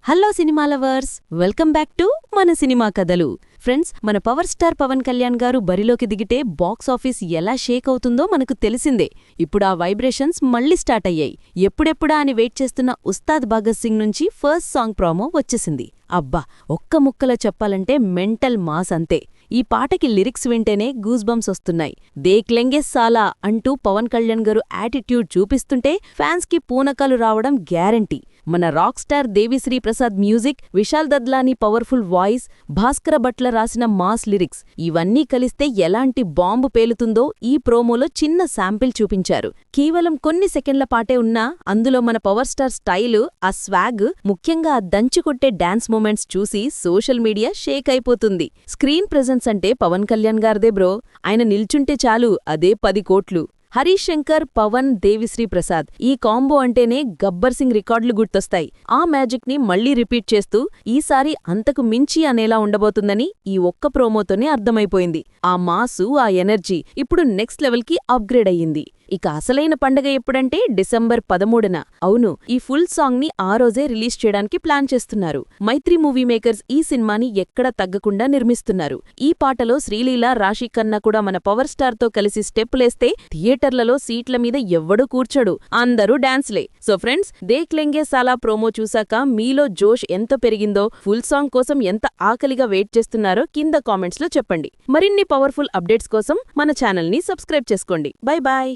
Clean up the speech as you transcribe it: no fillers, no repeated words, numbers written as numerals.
Hello cinema lovers, welcome back to మన cinema కథలు. Friends, మన పవర్ స్టార్ పవన్ కళ్యాణ్ గారు బరిలోకి దిగితే బాక్స్ ఆఫీస్ ఎలా షేక్ అవుతుందో మనకు తెలిసిందే. ఇప్పుడు ఆ వైబ్రేషన్స్ మళ్లీ స్టార్ట్ అయ్యాయి. ఎప్పుడెప్పుడా అని వెయిట్ చేస్తున్న ఉస్తాద్ భగత్ సింగ్ నుంచి ఫస్ట్ సాంగ్ ప్రోమో వచ్చేసింది. అబ్బా, ఒక్క ముక్కలో చెప్పాలంటే మెంటల్ మాస్ అంతే. ఈ పాటకి లిరిక్స్ వింటేనే గూస్ బంప్స్ వస్తున్నాయి. దేక్ లెంగే సాలా అంటూ పవన్ కళ్యాణ్ గారు యాటిట్యూడ్ చూపిస్తుంటే ఫ్యాన్స్కి పూనకాలు రావడం గ్యారంటీ. మన rock star Devi Sri Prasad music, Vishal Dadlani powerful voice, Bhaskara Bhatla రాసిన మాస్ లిరిక్స్ ఇవన్నీ కలిస్తే ఎలాంటి బాంబు పేలుతుందో ఈ ప్రోమోలో చిన్న శాంపిల్ చూపించారు. కేవలం కొన్ని సెకండ్ల పాటే ఉన్నా అందులో మన పవర్ స్టార్ స్టైలు, ఆ స్వాగ్, ముఖ్యంగా ఆ దంచుకొట్టే డాన్స్ మూమెంట్స్ చూసి సోషల్ మీడియా షేక్ అయిపోతుంది. స్క్రీన్ ప్రెజెన్స్ అంటే పవన్ కళ్యాణ్ గారిదే బ్రో. ఆయన నిల్చుంటే చాలు అదే 10 కోట్లు. హరీష్ శంకర్, పవన్, దేవిశ్రీ ప్రసాద్ ఈ కాంబో అంటేనే గబ్బర్ సింగ్ రికార్డులు గుర్తొస్తాయి. ఆ మ్యాజిక్ ని మళ్లీ రిపీట్ చేస్తూ ఈసారి అంతకు మించి అనేలా ఉండబోతుందని ఈ ఒక్క ప్రోమోతోనే అర్థమైపోయింది. ఆ మాసు, ఆ ఎనర్జీ ఇప్పుడు నెక్స్ట్ లెవెల్కి అప్గ్రేడ్ అయ్యింది. ఇక అసలైన పండగ ఎప్పుడంటే డిసెంబర్ 13న. అవును, ఈ ఫుల్ సాంగ్ ని ఆ రోజే రిలీజ్ చేయడానికి ప్లాన్ చేస్తున్నారు. మైత్రి మూవీ మేకర్స్ ఈ సినిమాని ఎక్కడా తగ్గకుండా నిర్మిస్తున్నారు. ఈ పాటలో శ్రీలీల, రాశి ఖన్నా కూడా మన పవర్ స్టార్ తో కలిసి స్టెప్పులేస్తే థియేటర్లలో సీట్ల మీద ఎవ్వడూ కూర్చోడు, అందరూ డాన్స్లే. సో ఫ్రెండ్స్, దేక్ లెంగే సాలా ప్రోమో చూసాక మీలో జోష్ ఎంత పెరిగిందో, ఫుల్ సాంగ్ కోసం ఎంత ఆకలిగా వెయిట్ చేస్తున్నారో కింద కామెంట్స్ లో చెప్పండి. మరిన్ని పవర్ఫుల్ అప్డేట్స్ కోసం మన ఛానల్ ని సబ్స్క్రైబ్ చేసుకోండి. Bye bye.